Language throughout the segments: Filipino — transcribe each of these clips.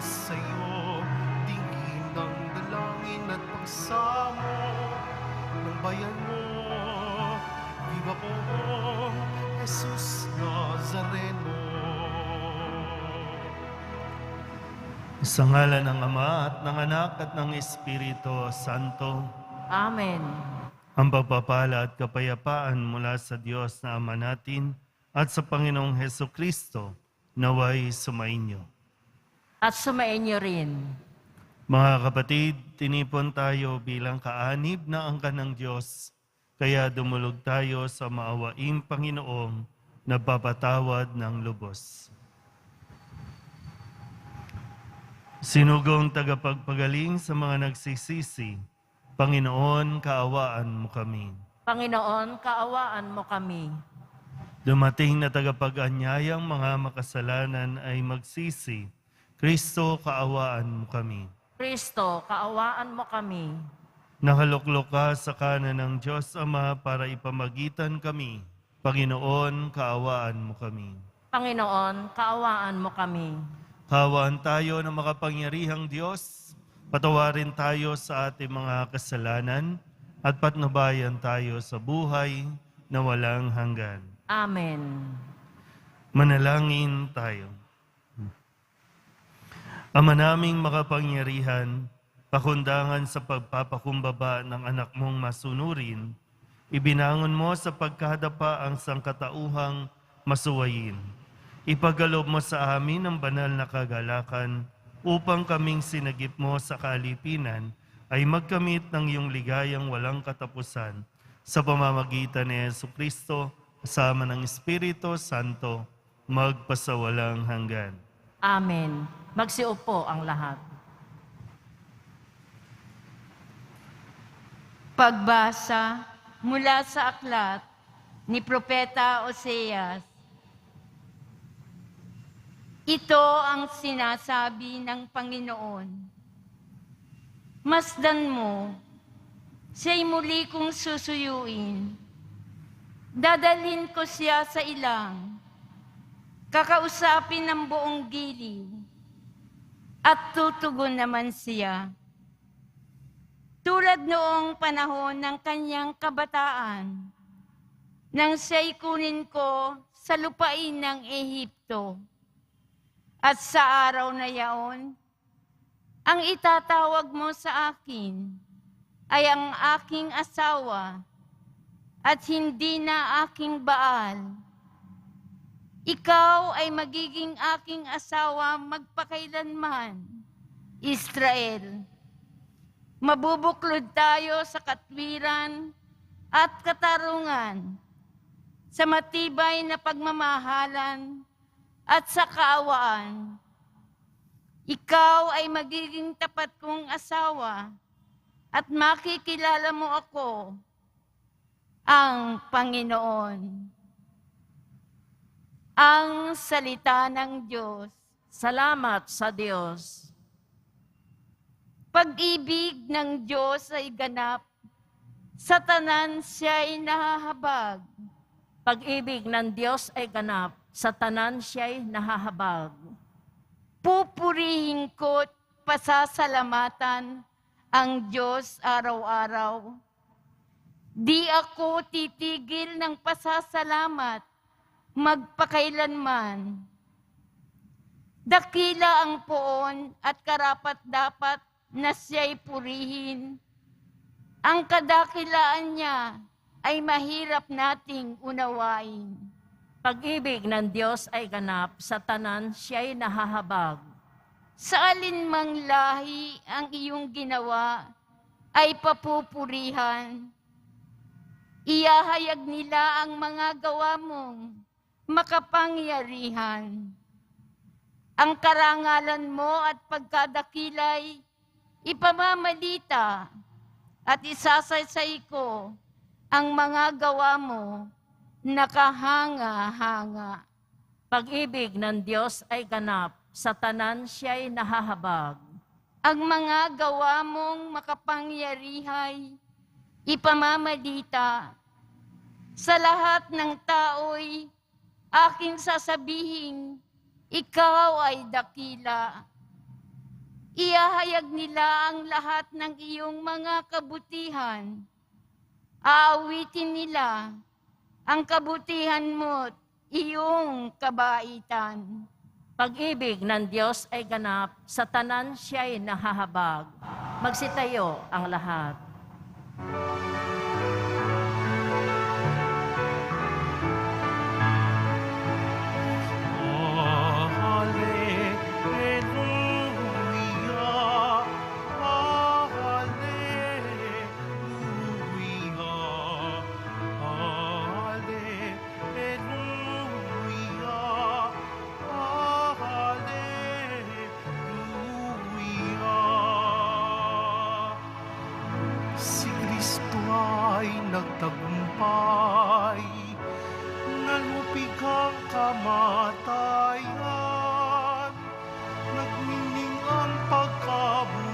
sa'yo, dinggin ng dalangin at pagsamo ng bayan mo. Viva po, Jesus Nazareno. Sa ngalan ng Ama at ng Anak at ng Espiritu Santo. Amen. Ang pagpapala at kapayapaan mula sa Diyos na Ama natin at sa Panginoong Heso Kristo naway sumainyo. At sumainyo rin. Mga kapatid, tinipon tayo bilang kaanib na angkan ng Diyos, kaya dumulog tayo sa maawaing Panginoong nagpapatawad ng lubos. Sinugong tagapagpagaling sa mga nagsisisi, Panginoon, kaawaan mo kami. Panginoon, kaawaan mo kami. Dumating na tagapag-anyayang mga makasalanan ay magsisi, Kristo, kaawaan mo kami. Kristo, kaawaan mo kami. Nakaluklok ka sa kanan ng Diyos Ama para ipamagitan kami. Panginoon, kaawaan mo kami. Panginoon, kaawaan mo kami. Kaawaan tayo ng makapangyarihang Diyos. Patawarin tayo sa ating mga kasalanan at patnubayan tayo sa buhay na walang hanggan. Amen. Manalangin tayo. Ama naming makapangyarihan, pakundangan sa pagpapakumbaba ng anak mong masunurin, ibinangon mo sa pagkahadapa ang sangkatauhang masuwayin. Ipagalob mo sa amin ang banal na kagalakan upang kaming sinagip mo sa kalipinan ay magkamit ng iyong ligayang walang katapusan sa pamamagitan ni Jesucristo kasama ng Espiritu Santo magpasawalang hanggan. Amen. Magsiupo ang lahat. Pagbasa mula sa aklat ni Propeta Oseas. Ito ang sinasabi ng Panginoon. Masdan mo, siya'y muli kong susuyuin. Dadalhin ko siya sa ilang, kakausapin ng buong giliw, at tutugon naman siya. Tulad noong panahon ng kanyang kabataan, nang siya'y kunin ko sa lupain ng Ehipto. At sa araw na yaon, ang itatawag mo sa akin ay ang aking asawa at hindi na aking Baal. Ikaw ay magiging aking asawa magpakailanman, Israel. Mabubuklod tayo sa katwiran at katarungan, sa matibay na pagmamahalan at sa kaawaan. Ikaw ay magiging tapat kong asawa at makikilala mo ako, ang Panginoon. Ang salita ng Diyos. Salamat sa Diyos. Pag-ibig ng Diyos ay ganap, sa tanan siya'y nahahabag. Pag-ibig ng Diyos ay ganap, sa tanan siya'y nahahabag. Pupurihin ko't pasasalamatan ang Diyos araw-araw. Di ako titigil ng pasasalamat magpakailanman. Dakila ang poon at karapat-dapat na siya'y purihin. Ang kadakilaan niya ay mahirap nating unawain. Pag-ibig ng Diyos ay ganap, sa tanan siya'y nahahabag. Sa alinmang lahi ang iyong ginawa ay papupurihan. Iyahayag nila ang mga gawa mong makapangyarihan. Ang karangalan mo at pagkadakilay ipamamalita at isasaysay ko ang mga gawa mo nakahanga-hanga. Pag-ibig ng Diyos ay ganap, sa tanan siya'y nahahabag. Ang mga gawa mong makapangyarihay ipamamalita. Sa lahat ng tao'y aking sasabihin, ikaw ay dakila. Iahayag nila ang lahat ng iyong mga kabutihan. Aawitin nila ang kabutihan mo't iyong kabaitan. Pag-ibig ng Diyos ay ganap, sa tanan siya'y nahahabag. Magsitayo ang lahat. Si Kristo ay nagtagumpay, nalupig ang kamatayan, nagnining ang pagkabuhay.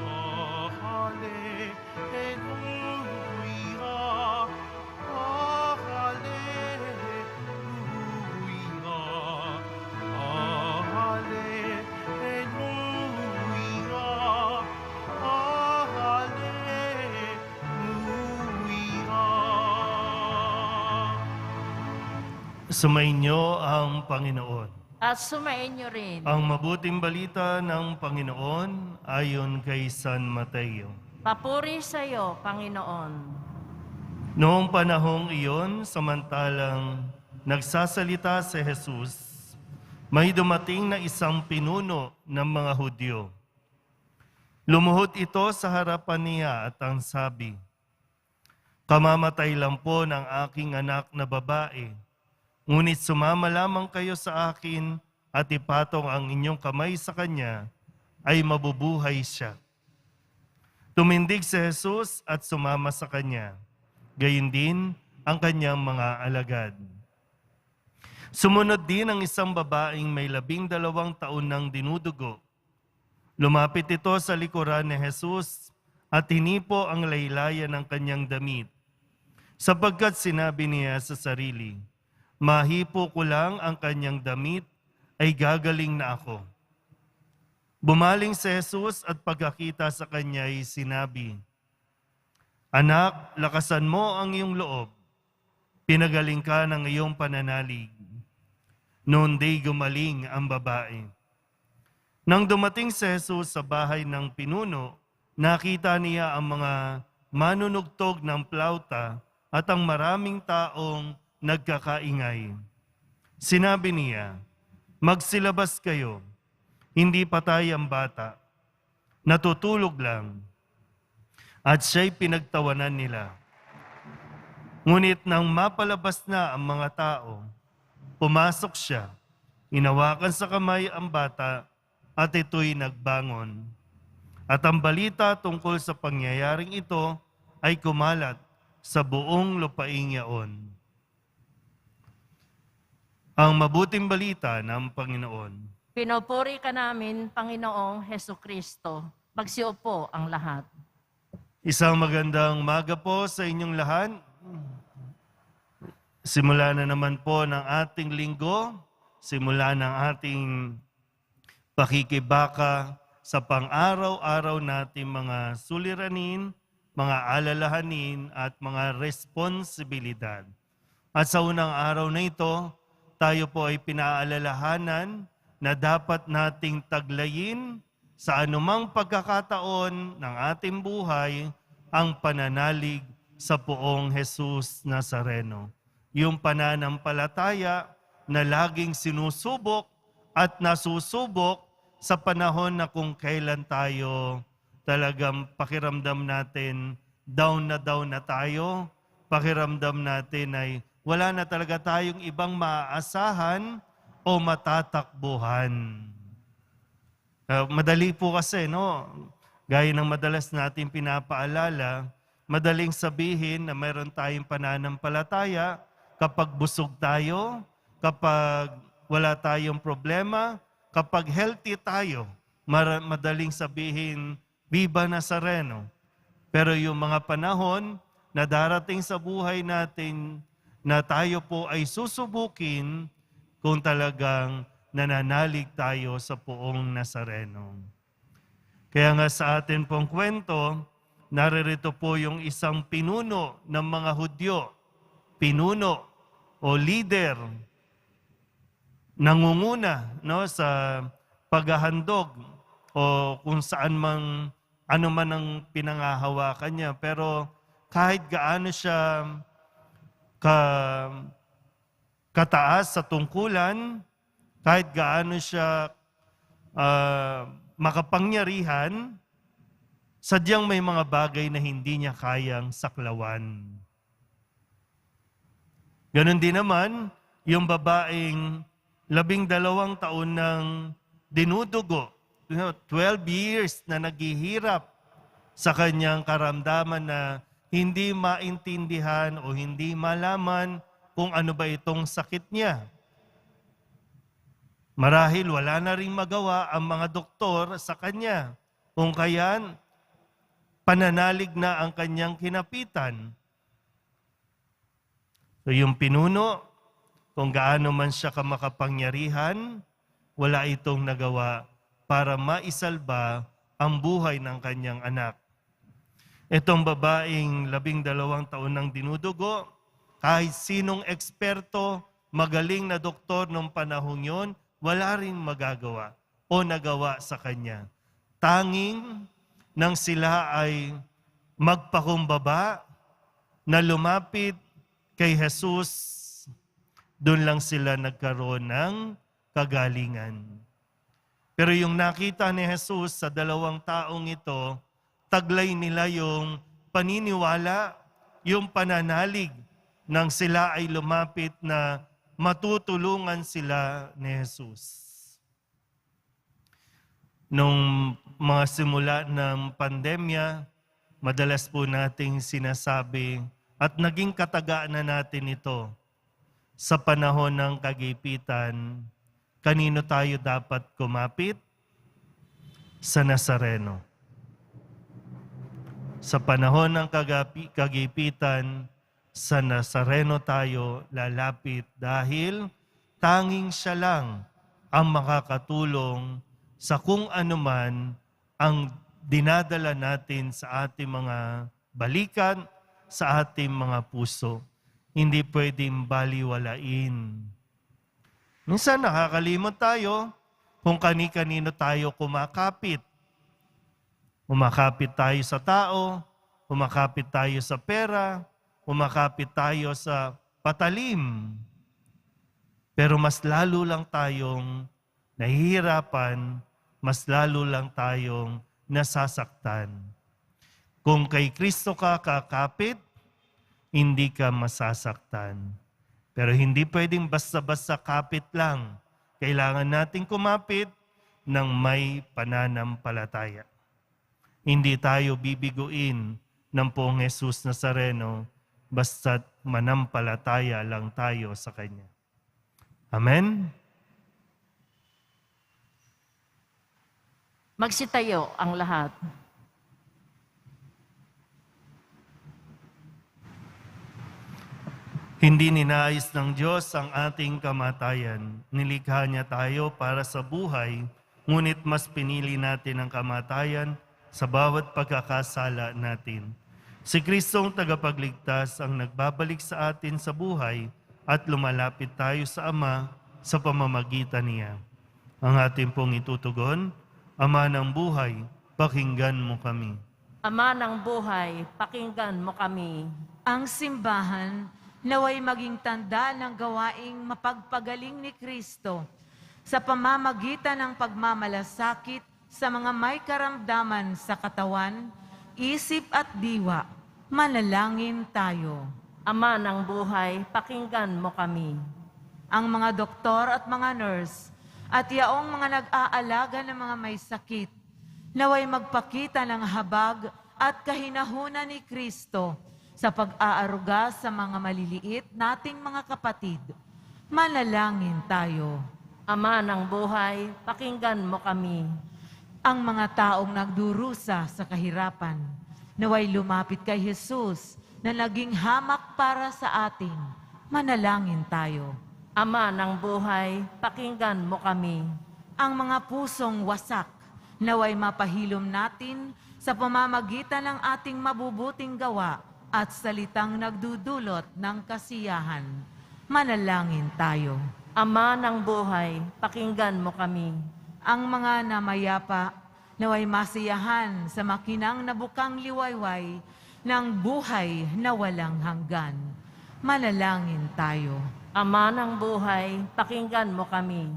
Hallelujah, hallelujah, hallelujah, hallelujah. Sumainyo ang Panginoon. At sumainyo rin. Ang mabuting balita ng Panginoon ayon kay San Mateo. Papuri sa iyo, Panginoon. Noong panahong iyon, samantalang nagsasalita si Jesus, may dumating na isang pinuno ng mga Hudyo. Lumuhod ito sa harapan niya at ang sabi, "Kamamatay lang po ng aking anak na babae, ngunit sumama lamang kayo sa akin at ipatong ang inyong kamay sa kanya, ay mabubuhay siya." Tumindig si Jesus at sumama sa kanya. Gayon din ang kanyang mga alagad. Sumunod din ang isang babaeng may 12 taon nang dinudugo. Lumapit ito sa likuran ni Jesus at hinipo ang laylayan ng kanyang damit, sapagkat sinabi niya sa sarili, "Mahipo ko lang ang kanyang damit, ay gagaling na ako." Bumaling si Jesus at pagkakita sa kanya ay sinabi, "Anak, lakasan mo ang iyong loob. Pinagaling ka ng iyong pananalig." Noon day gumaling ang babae. Nang dumating si Jesus sa bahay ng pinuno, nakita niya ang mga manunugtog ng plauta at ang maraming taong nagkakaingay. Sinabi niya, "Magsilabas kayo, hindi patay ang bata, natutulog lang." At siya'y pinagtawanan nila. Ngunit nang mapalabas na ang mga tao, pumasok siya, inawakan sa kamay ang bata, at ito'y nagbangon. At ang balita tungkol sa pangyayaring ito ay kumalat sa buong lupaing yaon. Ang mabuting balita ng Panginoon. Pinupuri ka namin, Panginoong Hesukristo. Magsiupo ang lahat. Isang magandang umaga po sa inyong lahat. Simula na naman po ng ating linggo, simula ng ating pakikibaka sa pang-araw-araw nating mga suliranin, mga alalahanin at mga responsibilidad. At sa unang araw na ito, tayo po ay pinaalalahanan na dapat nating taglayin sa anumang pagkakataon ng ating buhay ang pananalig sa poong Jesus Nazareno. Yung pananampalataya na laging sinusubok at nasusubok sa panahon na kung kailan tayo talagang pakiramdam natin down na tayo, pakiramdam natin ay wala na talaga tayong ibang maaasahan o matatakbuhan. Madali po kasi, no? Gaya ng madalas natin pinapaalala, madaling sabihin na mayroon tayong pananampalataya kapag busog tayo, kapag wala tayong problema, kapag healthy tayo, madaling sabihin, Viva Nazareno. Pero yung mga panahon na darating sa buhay natin na tayo po ay susubukin kung talagang nananalig tayo sa poong Nazareno. Kaya nga sa atin pong kwento, naririto po yung isang pinuno ng mga Hudyo, pinuno o leader, nangunguna sa paghahandog o kung saan man, ano man ang pinangahawakan niya. Pero kahit gaano siya kataas sa tungkulan, kahit gaano siya makapangyarihan, sadyang may mga bagay na hindi niya kayang saklawan. Ganon din naman, yung babaeng 12 taon ng dinudugo, 12 years na naghihirap sa kanyang karamdaman na hindi maintindihan o hindi malaman kung ano ba itong sakit niya. Marahil wala na ring magawa ang mga doktor sa kanya. Kung kaya't pananalig na ang kanyang kinapitan. So yung pinuno, kung gaano man siya kamakapangyarihan, wala itong nagawa para maisalba ang buhay ng kanyang anak. Itong babaeng 12 taon ng dinudugo, kahit sinong eksperto, magaling na doktor nung panahong yon, wala ring magagawa o nagawa sa kanya. Tanging nang sila ay magpakumbaba na lumapit kay Jesus, doon lang sila nagkaroon ng kagalingan. Pero yung nakita ni Jesus sa 2 taong ito, taglay nila yung paniniwala, yung pananalig nang sila ay lumapit na matutulungan sila ni Jesus. Nung mga simula ng pandemya, madalas po nating sinasabi at naging katagaan na natin ito sa panahon ng kagipitan, kanino tayo dapat kumapit? Sa Nazareno. Sa panahon ng kagipitan, sa Nazareno tayo lalapit dahil tanging siya lang ang makakatulong sa kung anuman ang dinadala natin sa ating mga balikan, sa ating mga puso. Hindi pwedeng baliwalain. Minsan nakakalimot tayo kung kani-kanino tayo kumakapit. Kumakapit tayo sa tao, kumakapit tayo sa pera, kumakapit tayo sa patalim. Pero mas lalo lang tayong nahihirapan, mas lalo lang tayong nasasaktan. Kung kay Kristo ka kakapit, hindi ka masasaktan. Pero hindi pwedeng basta-basta kapit lang. Kailangan nating kumapit ng may pananampalataya. Hindi tayo bibiguin ng poong Jesus Nazareno basta't manampalataya lang tayo sa Kanya. Amen? Magsitayo ang lahat. Hindi ninais ng Diyos ang ating kamatayan. Nilikha niya tayo para sa buhay, ngunit mas pinili natin ang kamatayan sa bawat pagkakasala natin. Si Kristong tagapagligtas ang nagbabalik sa atin sa buhay at lumalapit tayo sa Ama sa pamamagitan niya. Ang ating pong itutugon, Ama ng buhay, pakinggan mo kami. Ama ng buhay, pakinggan mo kami. Ang simbahan naway maging tanda ng gawaing mapagpagaling ni Kristo sa pamamagitan ng pagmamalasakit sa mga may karamdaman sa katawan, isip at diwa. Manalangin tayo. Ama ng buhay, pakinggan mo kami. Ang mga doktor at mga nurse at yaong mga nag-aalaga ng mga may sakit, naway magpakita ng habag at kahinahunan ni Kristo sa pag-aaruga sa mga maliliit nating mga kapatid. Manalangin tayo. Ama ng buhay, pakinggan mo kami. Ang mga taong nagdurusa sa kahirapan, naway lumapit kay Jesus na naging hamak para sa atin. Manalangin tayo. Ama ng buhay, pakinggan mo kami. Ang mga pusong wasak, naway mapahilom natin sa pamamagitan ng ating mabubuting gawa at salitang nagdudulot ng kasiyahan. Manalangin tayo. Ama ng buhay, pakinggan mo kami. Ang mga namayapa, naway masiyahan sa makinang nabukang liwayway ng buhay na walang hanggan. Manalangin tayo. Ama ng buhay, pakinggan mo kami.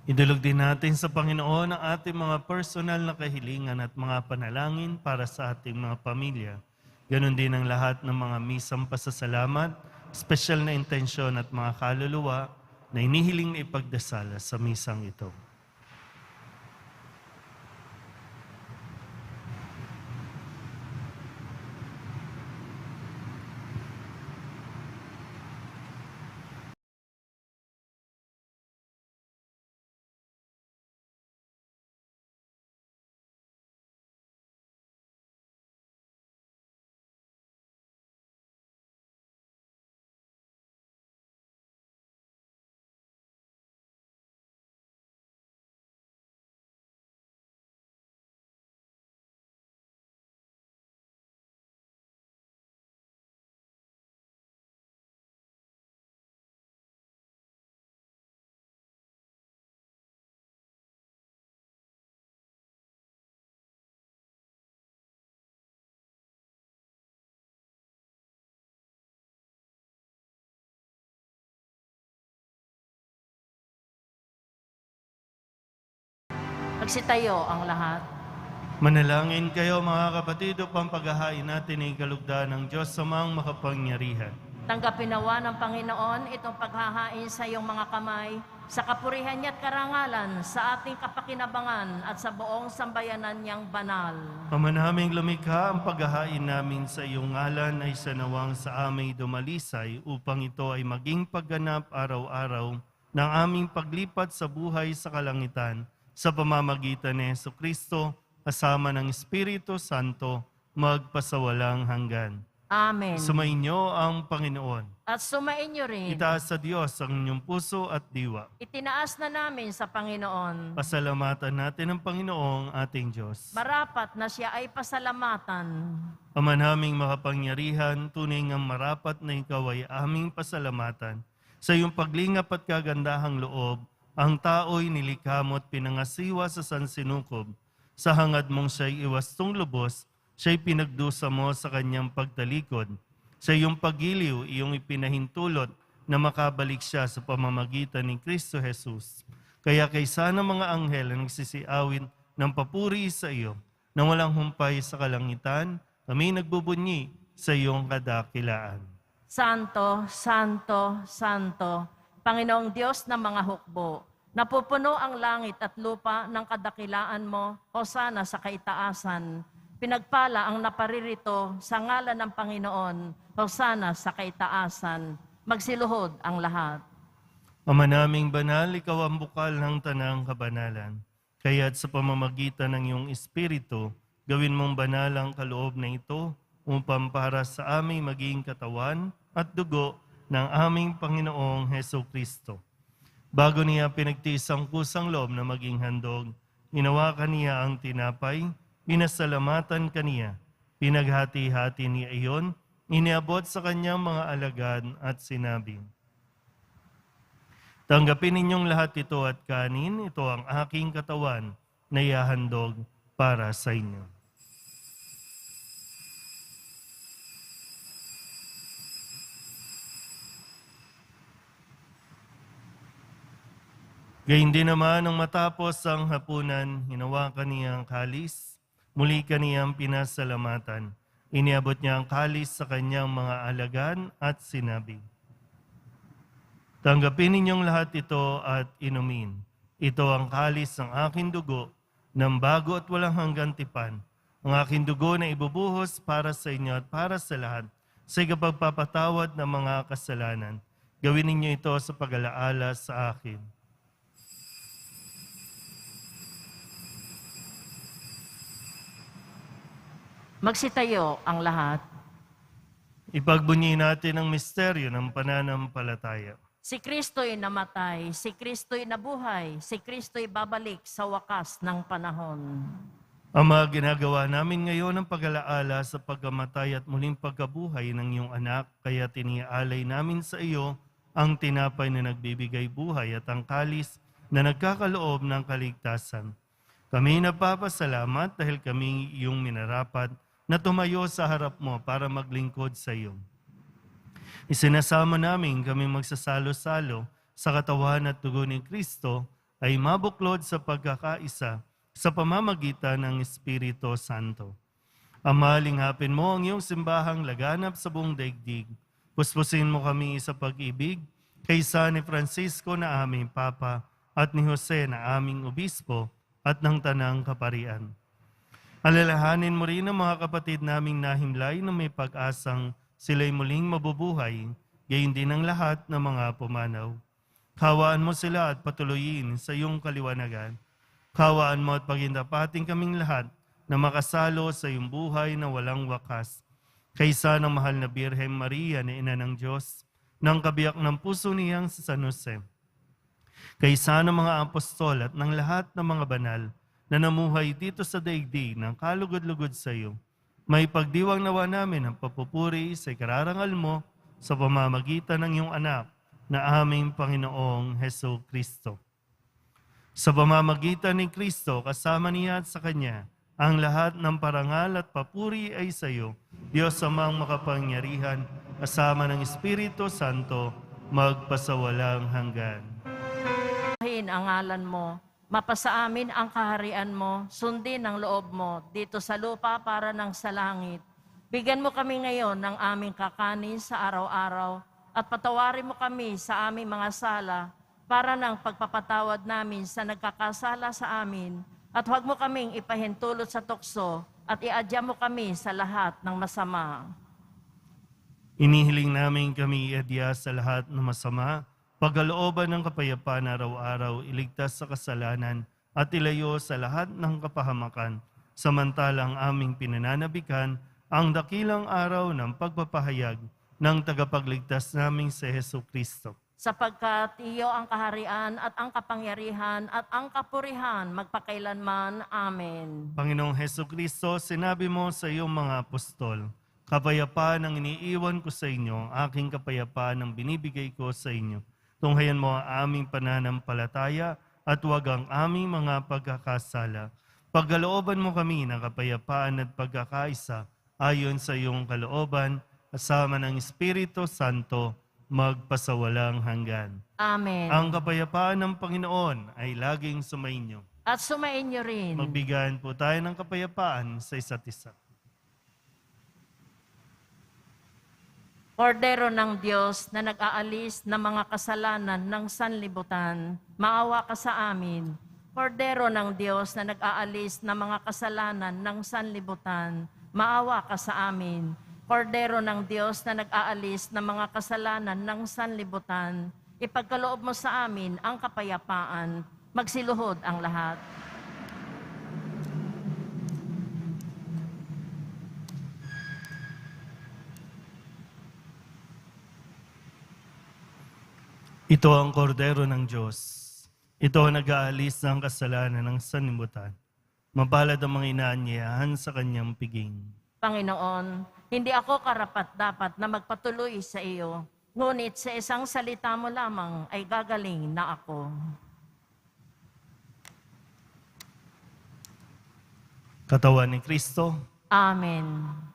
Idulog din natin sa Panginoon ang ating mga personal na kahilingan at mga panalangin para sa ating mga pamilya. Ganon din ang lahat ng mga misang pasasalamat, espesyal na intensyon at mga kaluluwa na inihiling na ipagdasal sa misang ito. Magsitayo ang lahat. Manalangin kayo mga kapatid upang paghahain natin ay kalugdan ng Diyos sa mga makapangyarihan. Tanggapin nawa ng Panginoon itong paghahain sa iyong mga kamay, sa kapurihan niya at karangalan, sa ating kapakinabangan at sa buong sambayanan niyang banal. Ama naming lumikha, ang paghahain namin sa iyong ngalan ay sanawang sa aming dumalisay upang ito ay maging pagganap araw-araw ng aming paglipat sa buhay sa kalangitan sa pamamagitan ni Jesucristo kasama ng Espiritu Santo magpasawalang hanggan. Amen. Sumainyo ang Panginoon. At sumainyo rin. Itaas sa Diyos ang inyong puso at diwa. Itinaas na namin sa Panginoon. Pasalamatan natin ang Panginoong ating Diyos. Marapat na siya ay pasalamatan. Ama naming makapangyarihan, tunay ngang marapat na ikaw ay aming pasalamatan. Sa iyong paglingap at kagandahang loob, ang tao'y nilikha mo at pinangasiwa sa sansinukob. Sa hangad mong siya'y iwastong lubos, siya'y pinagdusa mo sa kanyang pagtalikod. Sa iyong pagiliw, iyong ipinahintulot na makabalik siya sa pamamagitan ni Kristo Jesus. Kaya kaysa ng mga anghel na nagsisiawin ng papuri sa iyo, na walang humpay sa kalangitan, kami nagbubunyi sa iyong kadakilaan. Santo, Santo, Santo, Panginoong Diyos ng mga hukbo, napupuno ang langit at lupa ng kadakilaan mo, hosana sa kaitaasan. Pinagpala ang naparirito sa ngalan ng Panginoon, hosana sa kaitaasan. Magsiluhod ang lahat. Ama naming banal, ikaw ang bukal ng tanang kabanalan. Kaya't sa pamamagitan ng iyong Espiritu, gawin mong banal ang kaloob na ito upang para sa aming maging katawan at dugo ng aming Panginoong Hesukristo. Bago niya pinagtiis ang kusang loob na maging handog, hinawakan niya ang tinapay, pinasalamatan kaniya, pinaghati-hati niya iyon, iniabot sa kanyang mga alagad at sinabi, tanggapin ninyong lahat ito at kanin, ito ang aking katawan na ihahandog para sa inyo. Gayun din naman nang matapos ang hapunan, hinawakan niya ang kalis, muli kaniyang pinasalamatan. Iniabot niya ang kalis sa kanyang mga alagad at sinabi, tanggapin ninyong lahat ito at inumin. Ito ang kalis ng aking dugo, ng bago at walang hanggang tipan. Ang aking dugo na ibubuhos para sa inyo at para sa lahat, sa ikapagpapatawad ng mga kasalanan. Gawin ninyo ito sa pag-alaala sa akin. Magsitayo ang lahat. Ipagbunyi natin ang misteryo ng pananampalataya. Si Kristo'y namatay, si Kristo'y nabuhay, si Kristo'y babalik sa wakas ng panahon. Ama, ginagawa namin ngayon ang pag-alaala sa pagkamatay at muling pagkabuhay ng iyong anak, kaya tiniaalay namin sa iyo ang tinapay na nagbibigay buhay at ang kalis na nagkakaloob ng kaligtasan. Kami napapasalamat dahil kami iyong minarapat na tumayo sa harap mo para maglingkod sa iyo. Isinasama namin kami magsasalo-salo sa katawan at dugo ni Kristo ay mabuklod sa pagkakaisa sa pamamagitan ng Espiritu Santo. Ama, linghapin mo ang iyong simbahang laganap sa buong daigdig. Puspusin mo kami sa pag-ibig kaysa ni Francisco na aming Papa at ni Jose na aming Obispo at ng Tanang Kaparian. Alalahanin mo rin ang mga kapatid naming nahimlay na may pag-asang sila'y muling mabubuhay, gayon din ang lahat ng mga pumanaw. Kawaan mo sila at patuloyin sa iyong kaliwanagan. Kawaan mo at pagindapating kaming lahat na makasalo sa iyong buhay na walang wakas. Kaysa ng mahal na Birhen Maria na Ina ng Diyos, ng kabiyak ng puso niyang si San Jose. Kaysa ng mga apostol at ng lahat ng mga banal na namuhay dito sa daigdig ng kalugod-lugod sa iyo, may pagdiwang nawa namin ang papupuri sa ikararangal mo sa pamamagitan ng iyong anak na aming Panginoong Heso Kristo. Sa pamamagitan ni Kristo, kasama niya at sa Kanya, ang lahat ng parangal at papuri ay sa iyo, Diyos amang makapangyarihan, kasama ng Espiritu Santo, magpasawalang hanggan. Ang ngalan mo, mapasa amin ang kaharian mo, sundin ang loob mo dito sa lupa para ng sa langit. Bigyan mo kami ngayon ng aming kakanin sa araw-araw at patawarin mo kami sa aming mga sala para ng pagpapatawad namin sa nagkakasala sa amin at huwag mo kaming ipahintulot sa tukso at iadya mo kami sa lahat ng masama. Inihiling namin kami iadya sa lahat ng masama, pagkalooban ng kapayapaan araw-araw, iligtas sa kasalanan at ilayo sa lahat ng kapahamakan, samantalang aming pinananabikan ang dakilang araw ng pagpapahayag ng tagapagligtas naming si Hesu Kristo. Sapagkat iyo ang kaharian at ang kapangyarihan at ang kapurihan magpakailanman. Amen. Panginoong Hesu Kristo, sinabi mo sa iyong mga apostol, kapayapaan ang iniiwan ko sa inyo, ang aking kapayapaan ang binibigay ko sa inyo. Tunghayan mo ang aming pananampalataya at huwag ang aming mga pagkakasala. Pagkalooban mo kami ng kapayapaan at pagkakaisa ayon sa iyong kalooban, kasama ng Espiritu Santo, magpasawalang hanggan. Amen. Ang kapayapaan ng Panginoon ay laging sumainyo. At sumainyo rin. Magbigayan po tayo ng kapayapaan sa isa't isa. Kordero ng Diyos na nag-aalis ng mga kasalanan ng sanlibutan, maawa ka sa amin. Kordero ng Diyos na nag-aalis ng mga kasalanan ng sanlibutan, maawa ka sa amin. Kordero ng Diyos na nag-aalis ng mga kasalanan ng sanlibutan, ipagkaloob mo sa amin ang kapayapaan, magsiluhod ang lahat. Ito ang kordero ng Diyos. Ito ang nag-aalis ng kasalanan ng sanlibutan. Mapalad ang mga inaanyayahan sa kanyang piging. Panginoon, hindi ako karapat-dapat na magpatuloy sa iyo, ngunit sa isang salita mo lamang ay gagaling na ako. Katawan ni Kristo, Amen.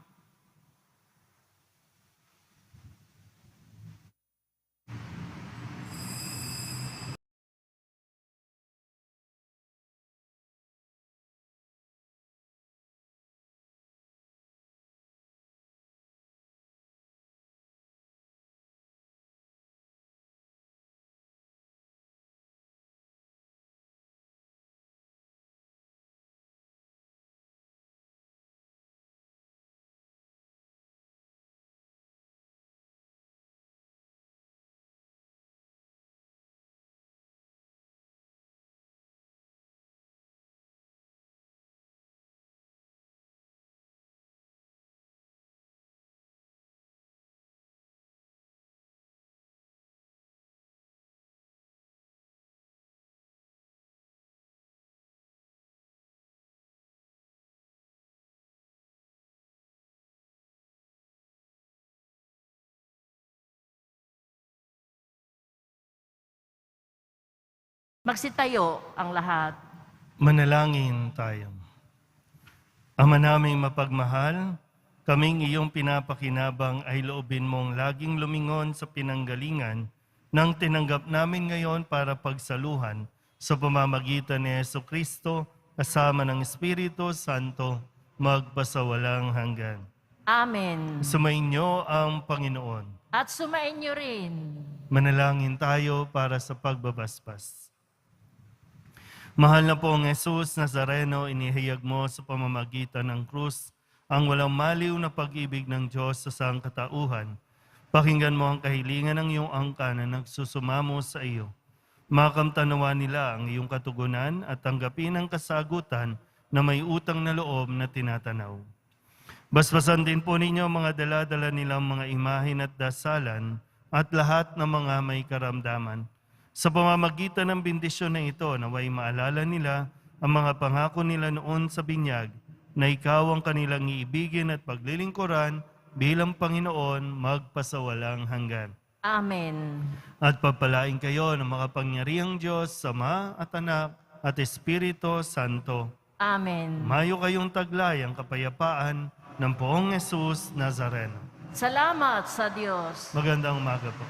Magsitayo ang lahat. Manalangin tayo. Ama naming mapagmahal, kaming iyong pinapakinabang ay loobin mong laging lumingon sa pinanggalingan ng tinanggap namin ngayon para pagsaluhan sa pamamagitan ni Jesucristo kasama ng Espiritu Santo magpasawalang hanggan. Amen. Sumainyo ang Panginoon. At sumain niyo rin. Manalangin tayo para sa pagbabasbas. Mahal na pong Jesus Nazareno, inihayag mo sa pamamagitan ng krus ang walang maliw na pag-ibig ng Diyos sa sangkatauhan. Pakinggan mo ang kahilingan ng iyong angka na nagsusumamo sa iyo. Makamtanawa nila ang iyong katugunan at tanggapin ang kasagutan na may utang na loob na tinatanaw. Basbasan din po ninyo mga dala-dala nilang mga imahin at dasalan at lahat ng mga may karamdaman. Sa pamamagitan ng bendisyon na ito, naway maalala nila ang mga pangako nila noon sa binyag na ikaw ang kanilang iibigin at paglilingkuran bilang Panginoon magpasawalang hanggan. Amen. At papalain kayo ng makapangyarihang Diyos, Ama at Anak at Espiritu Santo. Amen. Mayo kayong taglay ang kapayapaan ng Poong Jesus Nazareno. Salamat sa Diyos. Magandang umaga po.